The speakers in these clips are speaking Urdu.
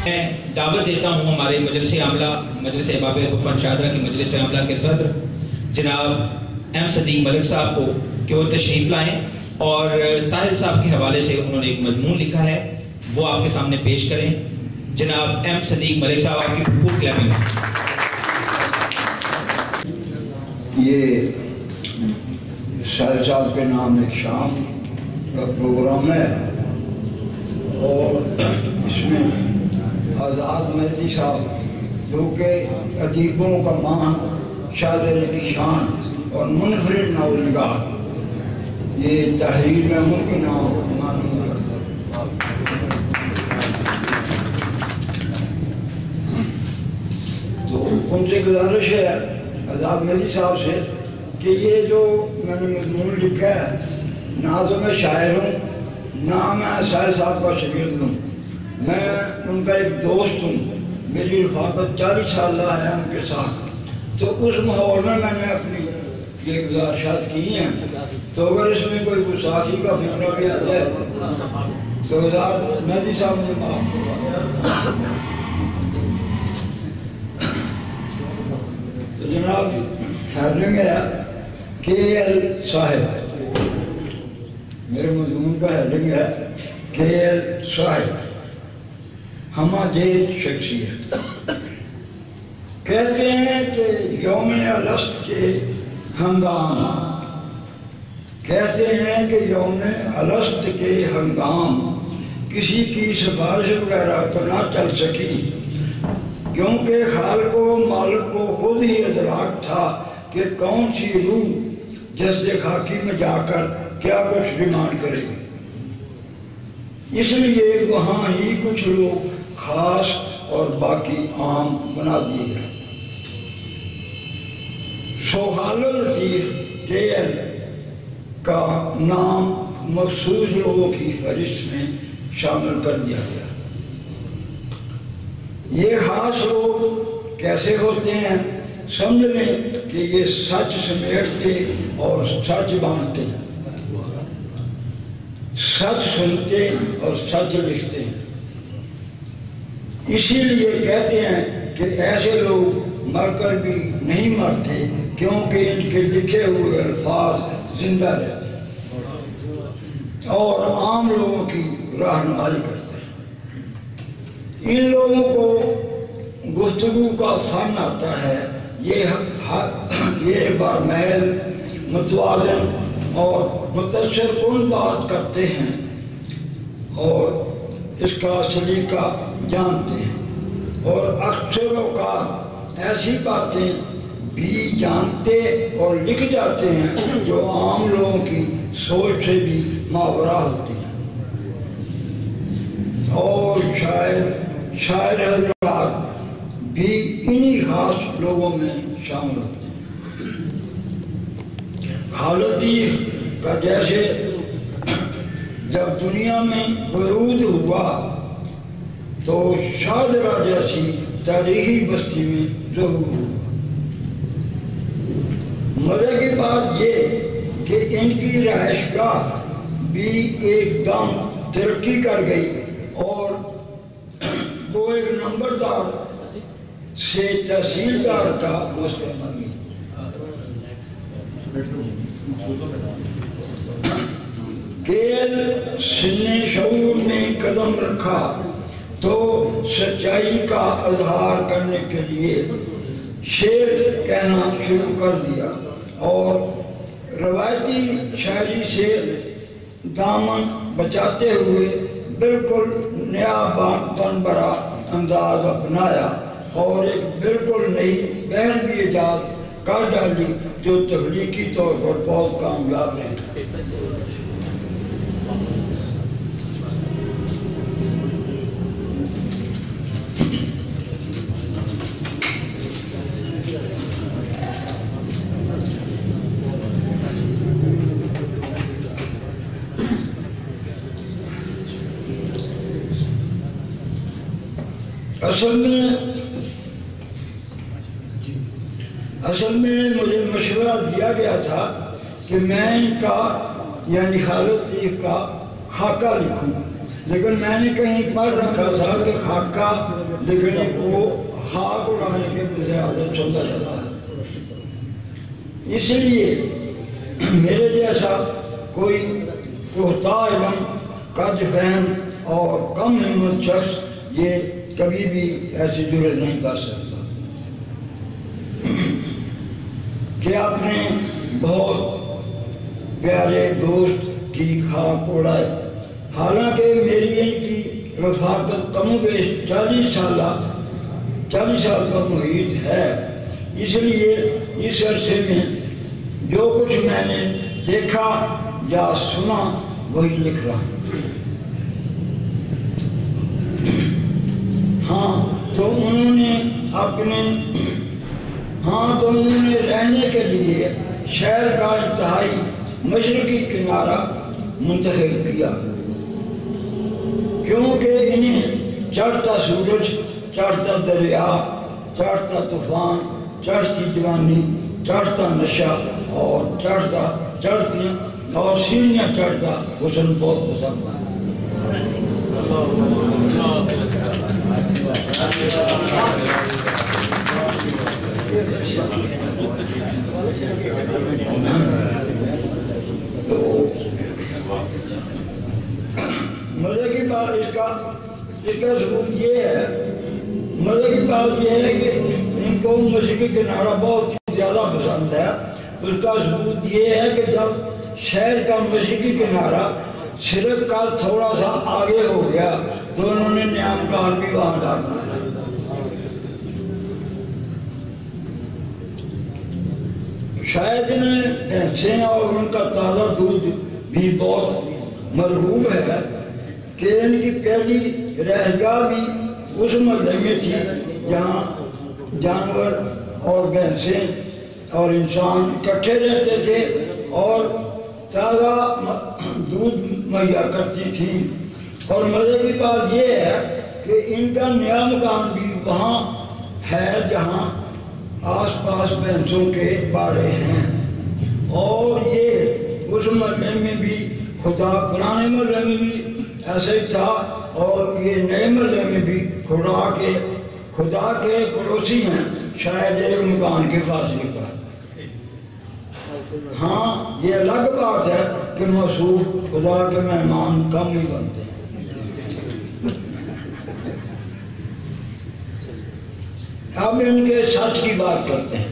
میں دعوت دیتا ہوں ہمارے مجلس عاملہ مجلس احباب عرفان شاہدرہ کی مجلس عاملہ کے صدر جناب ایم صدیق ملک صاحب کو کہ وہ تشریف لائیں اور ساحل صاحب کے حوالے سے انہوں نے ایک مضمون لکھا ہے وہ آپ کے سامنے پیش کریں. جناب ایم صدیق ملک صاحب آپ کی بھرپور کلام میں. یہ ساحل صاحب کے نام ایک شام کا پروگرام ہے اور اس میں آزاد مہدی صاحب جو کہ ادیبوں کا مان شاعر کی شان اور منفرد ناول نگار یہ تحریر محمود کے نام معلوم کرتا تو ان سے گزارش ہے آزاد مہدی صاحب سے کہ یہ جو میں نے مضمون لکھا ہے نہ تو میں شاعر ہوں نہ میں ساحل صاحب کا شاگرد ہوں میں ان کا ایک دوست ہوں میری رفاقت 40 سال رہا ہے ان کے ساتھ تو اس ماحول میں نے اپنی یہ گزارشات کی ہیں تو اگر اس میں کوئی گستاخی کا فکر بھی آ جائے تو آزاد مہدی صاحب نے معاف تو جناب ہیڈنگ ہے کے ایل صاحب میرے مضمون کا ہیڈنگ ہے کے ایل صاحب ہمہ جیت شخصیت. کہتے ہیں کہ یوم الست کے ہنگام کہتے ہیں کہ یوم الست کے ہنگام کسی کی سفارش وغیرہ تو نہ چل سکی کیونکہ خالق و مالک کو خود ہی ادراک تھا کہ کون سی روح جس سے خاکی میں جا کر کیا کچھ ڈیمانڈ کرے گی. اس لیے وہاں ہی کچھ لوگ خاص اور باقی عام بنا دیے گئے. سوحال لطیف کے ایل کا نام مخصوص لوگوں کی فہرست میں شامل کر دیا گیا. یہ خاص لوگ کیسے ہوتے ہیں سمجھ لیں کہ یہ سچ سمیٹتے اور سچ باندھتے سچ سنتے اور سچ لکھتے ہیں. اسی لیے کہتے ہیں کہ ایسے لوگ مر کر بھی نہیں مرتے کیونکہ ان کے لکھے ہوئے الفاظ زندہ رہتے اور عام لوگوں کی رہنمائی کرتے ہیں. ان لوگوں کو گفتگو کا فن آتا ہے. یہ بارمحل متوازن اور متاثر کن بات کرتے ہیں اور اس کا سلیقہ جانتے ہیں اور اکثر اوقات ایسی باتیں بھی جانتے اور لکھ جاتے ہیں جو عام لوگوں کی سوچ سے بھی ماورا ہوتی ہیں. اور شاعر حضرات بھی انہی خاص لوگوں میں شامل ہوتے ہیں. لطیف کا جیسے جب دنیا میں ورود ہوا تو شاہدرہ جیسی تاریخی بستی میں ظہور ہوا. مزے کی بات یہ کہ ان کی رہائش گاہ بھی ایک دم ترقی کر گئی اور وہ ایک نمبردار سے تحصیلدار کا مسئلہ بن گئی. کیل سن شعور میں قدم رکھا تو سچائی کا اظہار کرنے کے لیے شعر کہنا شروع کر دیا اور روایتی شاعری سے دامن بچاتے ہوئے بالکل نیا بن برا انداز اپنایا اور ایک بالکل نئی بہن بھی ایجاد کر ڈالی جو تخلیقی طور پر بہت کامیاب ہے. اصل میں مجھے مشورہ دیا گیا تھا کہ میں ان کا یعنی خالد لطیف کا خاکہ لکھوں لیکن میں نے کہیں پڑھ رکھا تھا کہ خاکہ لکھنے کو خاک اڑانے کے بجائے عادت چلتا چلا ہے. اس لیے میرے جیسا کوئی پختہ علم قد فہم اور کم ہمت شخص یہ کبھی بھی ایسی جرات نہیں کر سکتا کہ اپنے بہت پیارے دوست کی خاک اڑائے. حالانکہ میری ان کی رفاقت کم و بیش 40 سال کا محیط ہے. اس لیے اس عرصے میں جو کچھ میں نے دیکھا یا سنا وہی لکھ رہا ہوں. تو انہوں نے رہنے کے لیے شہر کا انتہائی مشرقی کنارہ منتخب کیا کیونکہ انہیں چڑھتا سورج، چڑھتا دریا، چڑھتا طوفان، چڑھتی جوانی، چڑھتا نشہ اور چڑھتی اور سیڑھیاں چڑھتا حسن بہت پسند ہے. مزے کی بات اس کا ثبوت یہ ہے، مزے کی بات یہ ہے کہ ان کو مشرقی کنارہ بہت زیادہ پسند ہے. اس کا ثبوت یہ ہے کہ جب شہر کا مشرقی کنارہ صرف کا تھوڑا سا آگے ہو گیا تو انہوں نے نیام کار بھی وہاں ڈالنا. شاید انہیں بھینسیں اور ان کا تازہ دودھ بھی بہت مرغوب ہے کہ ان کی پہلی رہائشگاہ بھی اس محلے میں تھی جہاں جانور اور بھینسیں اور انسان اکٹھے رہتے تھے اور تازہ دودھ مہیا کرتی تھی. اور مزے کی بات یہ ہے کہ ان کا نیا مکان بھی وہاں ہے جہاں آس پاس بھینسوں کے باڑے ہیں. اور یہ اس محلے میں بھی پرانے محلے میں بھی ایسے ہی تھا اور یہ نئے محلے میں بھی خدا کے پڑوسی ہیں شاید ایک مکان کے فاصلے پر. ہاں یہ الگ بات ہے کہ موصوف خدا کے مہمان کم ہی بنتے ہیں. اب ان کے سچ کی بات کرتے ہیں.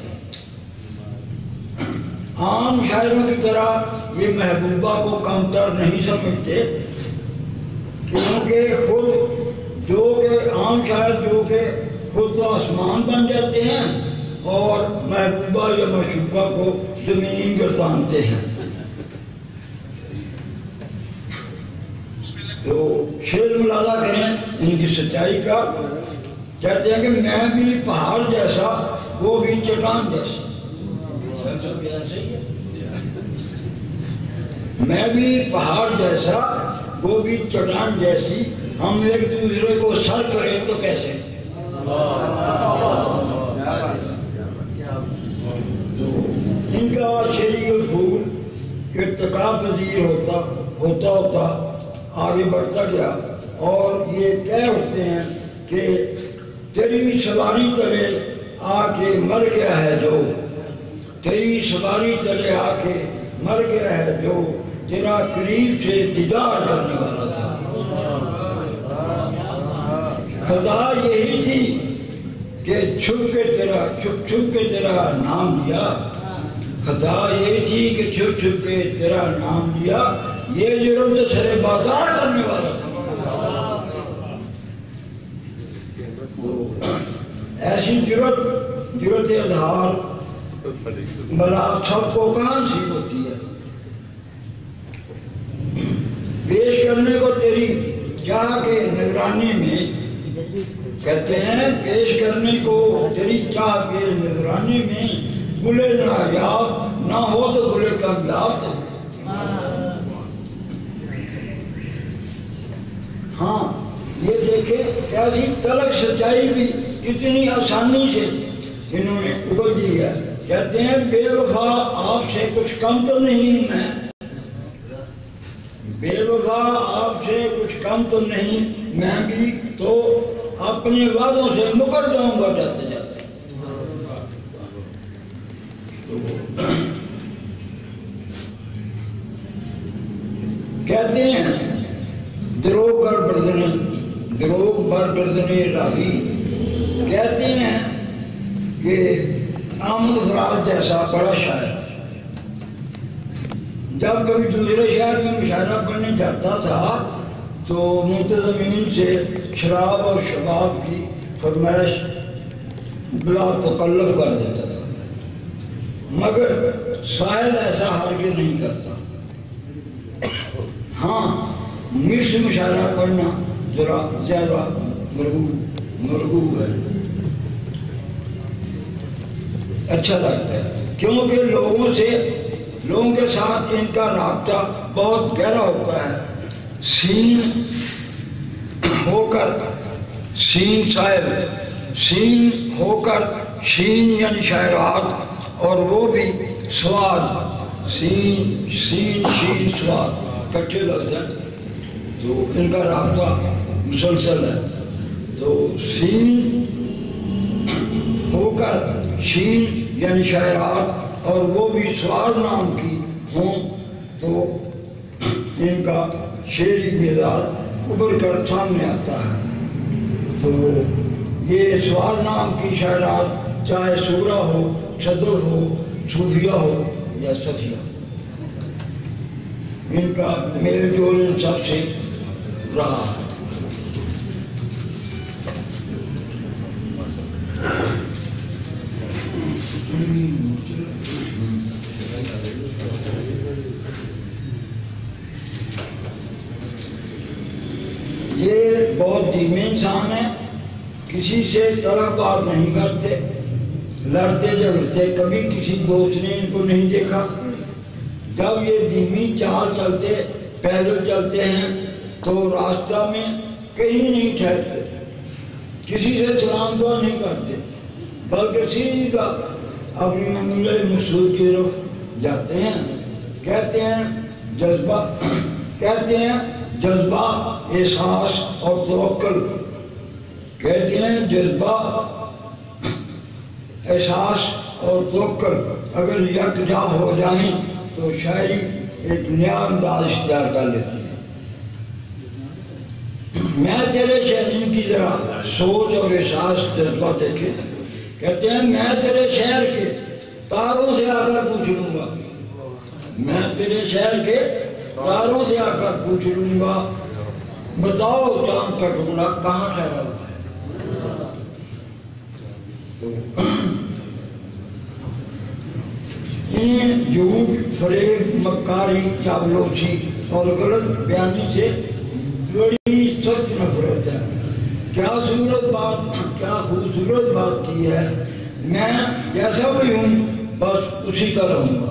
عام شاعروں کی طرح یہ محبوبہ کو کمتر نہیں سمجھتے کیونکہ عام شاعر جو کہ خود تو آسمان بن جاتے ہیں اور محبوبہ یا معشوقہ کو زمین گردانتے ہیں. تو شعر ملاحظہ کریں ان کی سچائی کا. کہتے ہیں کہ میں بھی پہاڑ جیسا وہ بھی چٹان جیسا. میں بھی پہاڑ جیسا وہ بھی چٹان جیسی، ہم ایک دوسرے کو سر کریں تو کیسے. ان کا شعری پھول ارتقا پذیر ہوتا آگے بڑھتا گیا اور یہ کہہ اٹھتے ہیں کہ تیری سواری تلے آ کے مر گیا ہے جو، تیری سواری تلے آ کے مر گیا ہے جو تیرا قریب سے دیدار کرنے والا تھا. خدا یہی تھی کہ چھپ کے تیرا نام لیا. خدا یہی تھی کہ چھپ کے تیرا نام لیا. یہ جرم تو سرے بازار کرنے والا تھا. ایسی جرت اظہار بلا سب کو کہاں سی ہوتی ہے. پیش کرنے کو تیری چاہ کے نگرانی میں، کہتے ہیں پیش کرنے کو تیری چاہ کے نگرانی میں گلے نایاب نہ ہو تو گلے کامیاب. ہاں یہ دیکھیں ایسی تلک سچائی بھی کتنی آسانی سے انہوں نے اگل دی ہے. کہتے ہیں بے وفا آپ سے کچھ کم تو نہیں میں، بے وفا آپ سے کچھ کم کم تو نہیں، میں بھی تو اپنے وعدوں سے مکر جاؤں گا جاتے جاتے۔ کہتے ہیں دروغ بر گردنے راوی، کہتے ہیں کہ احمد فراز جیسا بڑا شاعر جب کبھی دوسرے شہر میں مشاعرہ پڑھنے جاتا تھا تو منتظمین سے شراب اور شباب کی فرمائش بلا تکلف کر دیتا تھا، مگر ساحل ایسا ہرگز نہیں کرتا۔ ہاں مکس مشاعرہ پڑھنا ذرا زیادہ مرغوب ہے، اچھا لگتا ہے، کیونکہ لوگوں کے ساتھ ان کا رابطہ بہت گہرا ہوتا ہے۔ سین ہو کر سین صاحب، سین ہو کر شین یعنی شاعرات، اور وہ بھی سواد، سین شین سواد کٹھے لگتے ہیں، تو ان کا رابطہ مسلسل ہے۔ تو سین ہو کر شین یعنی شاعرات اور وہ بھی سواد نام کی ہوں تو ان کا شعری مزاج ابھر کر سامنے آتا ہے۔ تو یہ سواد نام کی شاعرات چاہے سورہ ہو، صدر ہو، صوفیہ ہو یا صفیہ، ان کا میل جول ان سب سے رہا ہے۔ یہ بہت دھیمے انسان ہیں، کسی سے طرح بات نہیں کرتے، لڑتے جھگڑتے، کبھی کسی دوست نے ان کو نہیں دیکھا۔ جب یہ دھیمی چال چلتے، پیدل چلتے ہیں تو راستہ میں کہیں نہیں ٹھہرتے، کسی سے سلام دعا نہیں کرتے، بلکہ سیدھا اپنی منزل مقصود کی طرف جاتے ہیں۔ کہتے ہیں جذبہ، احساس اور توکل، کہتے ہیں جذبہ، احساس اور توکل اگر یکجا ہو جائیں تو شاعری ایک نیا انداز اختیار کر لیتی ہے۔ میں تیرے شہر کی ذرا سوچ اور احساس جذبہ دیکھے، کہتے ہیں میں تیرے شہر کے تاروں سے آ کر پوچھ لوں گا، میں تیرے شہر کے تاروں سے آ کر پوچھ لوں گا، بتاؤ چاند کا ٹکڑا کہاں ٹھہرا ہوتا ہے۔ انہیں جھوٹ، فریب، مکاری، چاپلوسی اور غلط بیانی سے بڑی سخت نفرت ہے۔ کیا خوبصورت بات کی ہے، میں جیسا بھی ہوں بس اسی کا رہوں گا،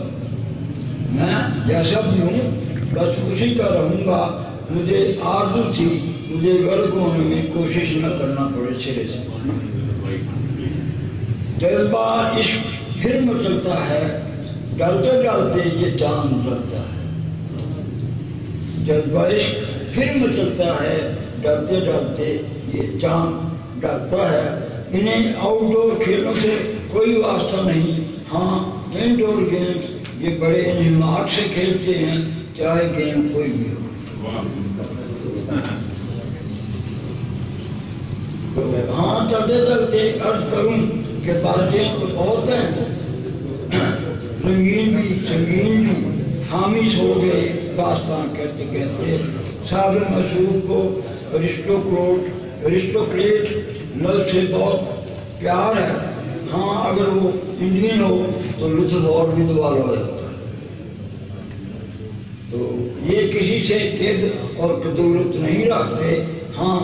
میں جیسا بھی ہوں بس اسی کا رہوں گا، مجھے آرزو تھی مجھے غرق ہونے میں کوشش نہ کرنا پڑے سرے سے۔ جذبہ عشق پھر مچلتا ہے، ڈالتے ڈالتے یہ چاند ڈلتا ہے۔ جذبہ عشق پھر مچلتا ہے، ڈالتے ڈالتے یہ چاند ڈالتا ہے۔ انہیں آؤٹ ڈور کھیلوں سے کوئی واسطہ نہیں، ہاں انڈور گیمز یہ بڑے انہماک سے کھیلتے ہیں، چاہے گیم کوئی بھی ہو۔ ہاں چلتے چلتے عرض کروں کہ باتیں تو بہت ہیں، رنگین بھی سنگین بھی، خاموش ہو گئے داستان کہتے کہتے۔ صاحب مسعود کو ارسٹوکریٹ لفظ سے بہت پیار ہے، ہاں اگر وہ انڈین ہو تو لطف اور بھی دوبارہ ہو جاتا ہے۔ تو یہ کسی سے قد اور قدورت نہیں رکھتے، ہاں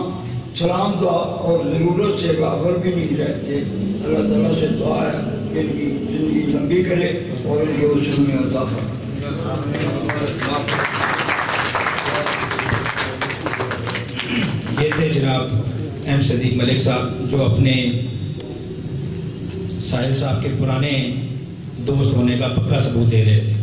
سلام دعا اور ضرورت سے غافل بھی نہیں رہتے۔ اللہ تعالیٰ سے دعا ہے کہ ان کی زندگی لمبی کرے اور ان کے حسن میں عطا فرمائے۔ یہ تھے جناب ایم صدیق ملک صاحب جو اپنے ساحل صاحب کے پرانے دوست ہونے کا پکا ثبوت دے رہے تھے۔